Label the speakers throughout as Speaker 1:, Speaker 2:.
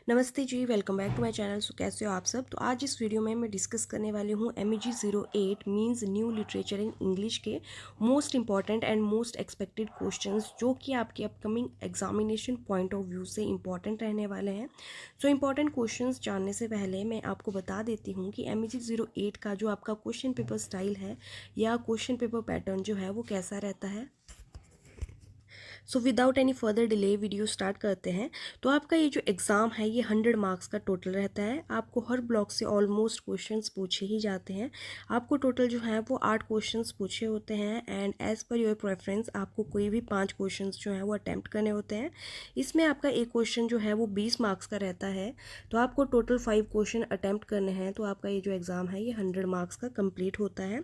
Speaker 1: नमस्ते जी, welcome back to my channel. So कैसे हो आप सब। तो आज इस वीडियो में मैं डिस्कस करने वाली हूँ MEG 08 means new literature in English के most important and most expected questions जो कि आपके upcoming examination point of view से इंपॉर्टेंट रहने वाले हैं। सो इंपॉर्टेंट क्वेश्चंस जानने से पहले मैं आपको बता देती हूँ कि MEG 08 का जो आपका क्वेश्चन पेपर स्टाइल है या क्वेश्चन पेपर पैटर्न जो है वो कैसा रहता है। So without any further delay video start करते हैं। तो आपका ये जो एग्ज़ाम है ये 100 मार्क्स का टोटल रहता है। आपको हर ब्लॉक से ऑलमोस्ट क्वेश्चंस पूछे ही जाते हैं। आपको टोटल जो है वो 8 क्वेश्चंस पूछे होते हैं and as per your preference आपको कोई भी 5 क्वेश्चंस जो है वो अटैम्प्ट करने होते हैं। इसमें आपका एक क्वेश्चन जो है वो 20 मार्क्स का रहता है। तो आपको टोटल 5 क्वेश्चन अटैम्प्ट करने हैं। तो आपका ये जो एग्ज़ाम है ये 100 मार्क्स का कंप्लीट होता है।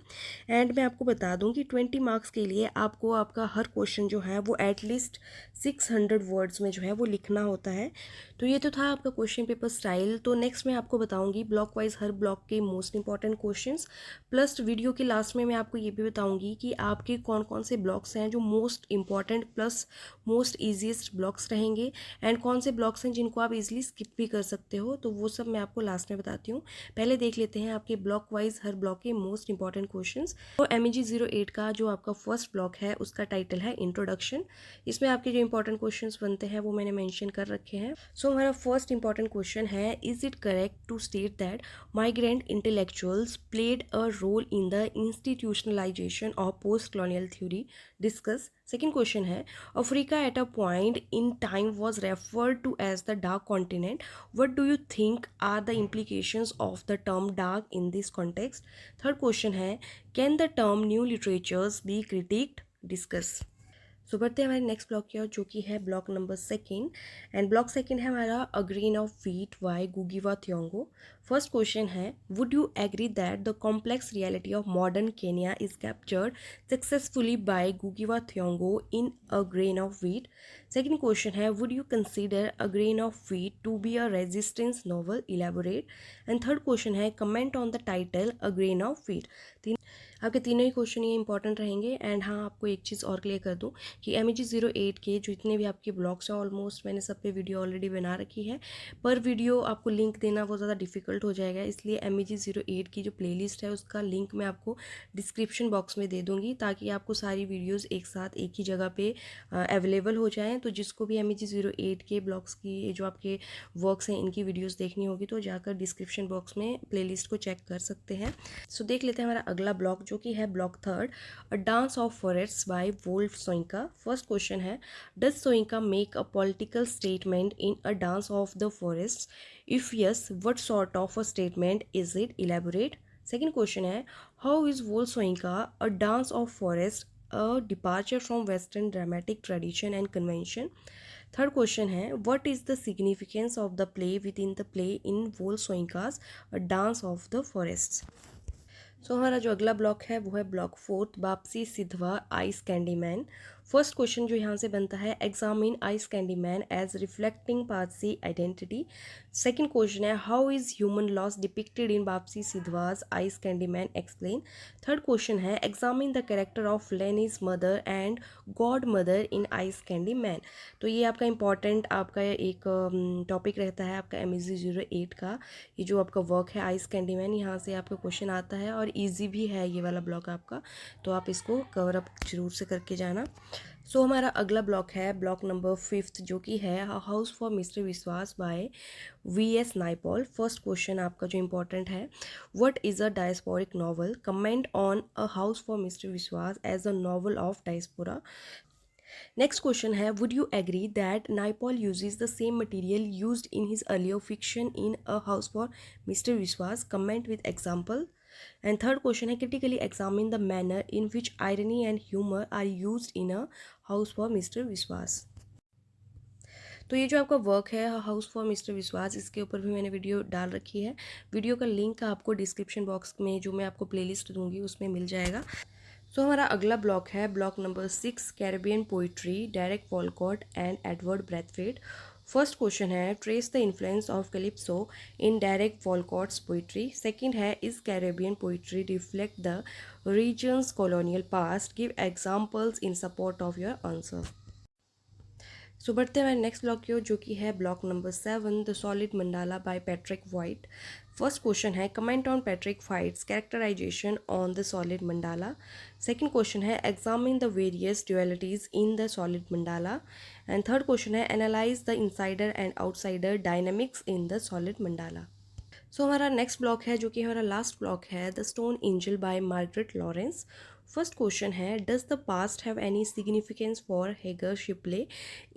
Speaker 1: एंड मैं आपको बता दूं कि 20 मार्क्स के लिए आपको आपका हर क्वेश्चन जो है वो एटलीस्ट 600 वर्ड्स में जो है वो लिखना होता है। तो ये तो था आपका क्वेश्चन पेपर स्टाइल। तो नेक्स्ट मैं आपको बताऊंगी ब्लॉक वाइज हर ब्लॉक के most important questions, plus video के लास्ट में मैं आपको ये भी बताऊंगी कि आपके कौन कौन से ब्लॉक्स हैं जो most important plus most easiest blocks रहेंगे एंड कौन से ब्लॉक्स हैं जिनको आप इजीली स्किप भी कर सकते हो। तो वो सब मैं आपको लास्ट में बताती हूँ। पहले देख लेते हैं आपके ब्लॉक वाइज हर ब्लॉक के मोस्ट इंपॉर्टेंट क्वेश्चंस। तो MEG 08 का जो आपका फर्स्ट ब्लॉक है उसका टाइटल है इंट्रोडक्शन। इसमें आपके जो इंपॉर्टेंट क्वेश्चंस बनते हैं वो मैंने मेंशन कर रखे हैं। सो हमारा फर्स्ट इंपॉर्टेंट क्वेश्चन है, is it correct to state that migrant intellectuals played a role in the institutionalisation of post colonial theory? Discuss. Second question है, Africa at a point in time was referred to as the dark continent. What do you think are the implications of the term dark in this context? Third question है, can the term new literatures be critiqued? Discuss. सो बढ़ते हैं हमारे next block की ओर जो कि है block number second. And block second है हमारा a grain of wheat by गुगिवा थियोंगो। फर्स्ट क्वेश्चन है, would you agree that the complex reality of modern Kenya is captured successfully by गुगिवा Thiong'o in a grain of wheat? Second question है, would you consider a grain of wheat to be a resistance novel? Elaborate. And third question है, comment on the title a grain of wheat. आपके तीनों ही question ये important रहेंगे। And हाँ, आपको एक चीज़ और क्लियर कर दूं कि MEG 08 के जितने भी आपके ब्लॉग्स हैं ऑलमोस्ट मैंने सब पे वीडियो ऑलरेडी बना रखी है। पर वीडियो आपको लिंक देना बहुत ज़्यादा डिफिकल्ट हो जाएगा, इसलिए MEG 08 की जो प्लेलिस्ट है उसका लिंक मैं आपको डिस्क्रिप्शन बॉक्स में दे दूँगी ताकि आपको सारी वीडियोज़ एक साथ एक ही जगह पे अवेलेबल हो जाएँ। तो जिसको भी MEG 08 के ब्लॉग्स की जो आपके वर्क्स हैं इनकी वीडियोज़ देखनी होगी तो जाकर डिस्क्रिप्शन बॉक्स में प्लेलिस्ट को चेक कर सकते हैं। सो देख लेते हैं हमारा अगला ब्लॉक जो कि है block third, a dance of forests by Wole Soyinka. First question है, does Soyinka make a political statement in a dance of the forest? If yes, what sort of a statement is it? Elaborate. Second question है, how is Wole Soyinka a dance of forest a departure from western dramatic tradition and convention? Third question है, what is the significance of the play within the play in Wole Soyinka's a dance of the forest? So हमारा जो अगला block है वो है block fourth, Bapsi Sidhwa ice candy man. First question जो यहाँ से बनता है, examine ice candy man as reflecting Parsi identity. Second question है, how is human loss depicted in Bapsi Sidhwa's ice candy man? Explain. Third question है, examine the character of Lenny's mother and god mother in ice candy man. तो ये आपका important आपका एक topic रहता है आपका MEG 08 का। ये जो आपका वर्क है आइस कैंडी मैन, यहाँ से आपका क्वेश्चन आता है और इजी भी है ये वाला ब्लॉक आपका, तो आप इसको कवर अप जरूर से करके जाना। सो हमारा अगला ब्लॉक है ब्लॉक नंबर फिफ्थ जो कि है house for mister Biswas by VS Naipaul. First question आपका जो इंपॉर्टेंट है, what is a diasporic novel? Comment on a house for mister Biswas as a novel of diaspora. Next question है, would you agree that Naipaul uses the same material used in his earlier fiction in A House for Mr. Vishwas? Comment with example. And third question है, critically examine the manner in which irony and humor are used in A House for Mr. Vishwas. तो ये जो आपका work है house for mister विश्वास, इसके ऊपर भी मैंने वीडियो डाल रखी है। वीडियो का लिंक आपको डिस्क्रिप्शन बॉक्स में जो मैं आपको प्लेलिस्ट दूंगी उसमें मिल जाएगा। सो हमारा अगला ब्लॉक है block number 6, Caribbean poetry, Derek Walcott and Edward Brathwaite. First question है, trace the influence of calypso in Derek Walcott's poetry. Second है, is Caribbean poetry reflect the regions colonial past? Give examples in support of your answer. So बढ़ते हैं हमारे next block की ओर, जो कि है block number 7, the solid mandala by Patrick White. First question है comment on Patrick White's characterisation on the solid mandala. Second question है examine the various dualities in the solid mandala. And third question है analyse the insider and outsider dynamics in the solid mandala. So हमारा next block है, जो कि हमारा last block है, the stone angel by Margaret Laurence. First question है does the past have any significance for Hagar Shipley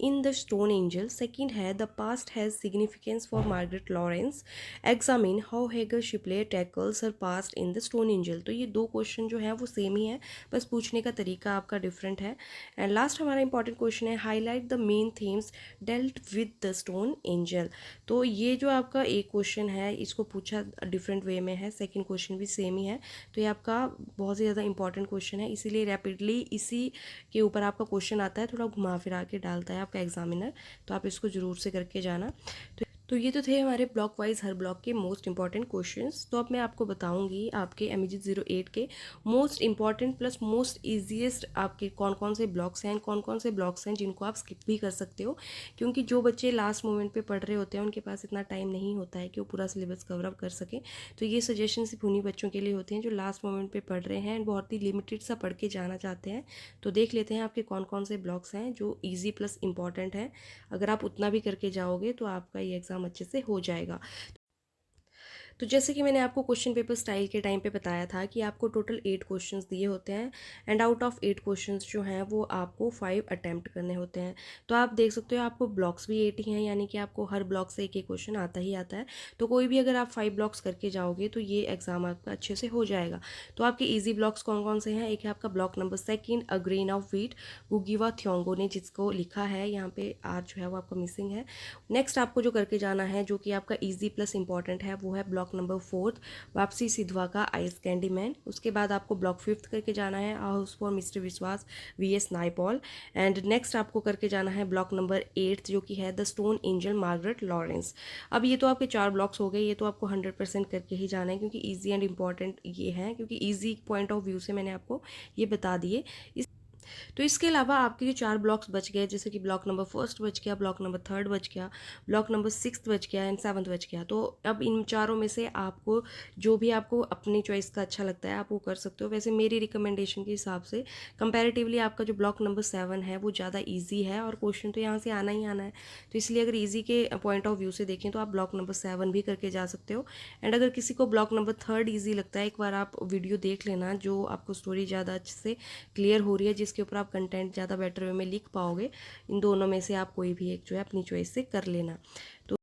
Speaker 1: in the stone angel. Second है the past has significance for Margaret Laurence, examine how Hagar Shipley tackles her past in the stone angel. तो ये दो question जो है वो same ही है, बस पूछने का तरीका आपका डिफरेंट है। एंड लास्ट हमारा इंपॉर्टेंट क्वेश्चन है highlight the main themes dealt with the stone angel. तो ये जो आपका एक क्वेश्चन है इसको पूछा डिफरेंट वे में है, सेकंड क्वेश्चन भी सेम ही है। तो ये आपका बहुत ही ज़्यादा इंपॉर्टेंट क्वेश्चन है, इसीलिए रैपिडली इसी के ऊपर आपका क्वेश्चन आता है, थोड़ा घुमा फिरा के डालता है आपका एग्जामिनर। तो आप इसको ज़रूर से करके जाना। तो ये तो थे हमारे ब्लॉक वाइज हर ब्लॉक के मोस्ट इंपॉर्टेंट क्वेश्चंस। तो अब मैं आपको बताऊंगी आपके MEG08 के most important plus most easiest आपके कौन कौन से ब्लॉक्स हैं, कौन कौन से ब्लॉक्स हैं जिनको आप स्किप भी कर सकते हो, क्योंकि जो बच्चे लास्ट मोमेंट पे पढ़ रहे होते हैं उनके पास इतना टाइम नहीं होता है कि वो पूरा सिलेबस कवर अप कर सकें। तो ये सजेशन सिर्फ उन्हीं बच्चों के लिए होते हैं जो लास्ट मोमेंट पे पढ़ रहे हैं, बहुत ही लिमिटेड सा पढ़ के जाना चाहते हैं। तो देख लेते हैं आपके कौन कौन से ब्लॉक्स हैं जो ईजी प्लस इंपॉर्टेंट हैं। अगर आप उतना भी करके जाओगे तो आपका ये एग्ज़ाम अच्छे से हो जाएगा। तो जैसे कि मैंने आपको क्वेश्चन पेपर स्टाइल के टाइम पे बताया था कि आपको टोटल 8 क्वेश्चंस दिए होते हैं, एंड आउट ऑफ 8 क्वेश्चंस जो हैं वो आपको 5 अटैम्प्ट करने होते हैं। तो आप देख सकते हो आपको ब्लॉक्स भी 8 ही हैं, यानी कि आपको हर ब्लॉक से एक एक क्वेश्चन आता ही आता है। तो कोई भी अगर आप 5 ब्लॉक्स करके जाओगे तो ये एग्ज़ाम आपका अच्छे से हो जाएगा। तो आपके ईजी ब्लॉक्स कौन कौन से हैं? एक है आपका block number 2 a grain of wheat, गुगीवा थ्योंगो ने जिसको लिखा है, यहाँ पे आर जो है वो आपका मिसिंग है। नेक्स्ट आपको जो करके जाना है जो कि आपका ईजी प्लस इंपॉर्टेंट है वो है ब्लॉक नंबर 4 वापसी सिधवा का आइस कैंडी मैन। उसके बाद आपको ब्लॉक 5 करके जाना है हाउस फॉर मिस्टर विश्वास VS नाइपॉल। एंड नेक्स्ट आपको करके जाना है ब्लॉक नंबर 8 जो कि है the stone angel Margaret Lawrence. अब ये तो आपके 4 ब्लॉक्स हो गए, ये तो आपको 100% करके ही जाना है क्योंकि ईजी एंड इंपॉर्टेंट ये है, क्योंकि ईजी पॉइंट ऑफ व्यू से मैंने आपको ये बता दिए। तो इसके अलावा आपके जो 4 ब्लॉक्स बच गए, जैसे कि ब्लॉक नंबर 1 बच गया, ब्लॉक नंबर 3 बच गया, ब्लॉक नंबर 6 बच गया एंड 7 बच गया। तो अब इन चारों में से आपको जो भी आपको अपनी चॉइस का अच्छा लगता है आप वो कर सकते हो। वैसे मेरी रिकमेंडेशन के हिसाब से कंपैरेटिवली आपका जो ब्लॉक नंबर 7 है वो ज़्यादा ईजी है और क्वेश्चन तो यहाँ से आना ही आना है। तो इसलिए अगर ईजी के पॉइंट ऑफ व्यू से देखें तो आप ब्लॉक नंबर 7 भी करके जा सकते हो। एंड अगर किसी को ब्लॉक नंबर 3 ईजी लगता है, एक बार आप वीडियो देख लेना जो आपको स्टोरी ज़्यादा अच्छे से क्लियर हो रही है, जिसके ऊपर आप कंटेंट ज़्यादा बेटर वे में लिख पाओगे। इन दोनों में से आप कोई भी एक जो है अपनी चॉइस से कर लेना। तो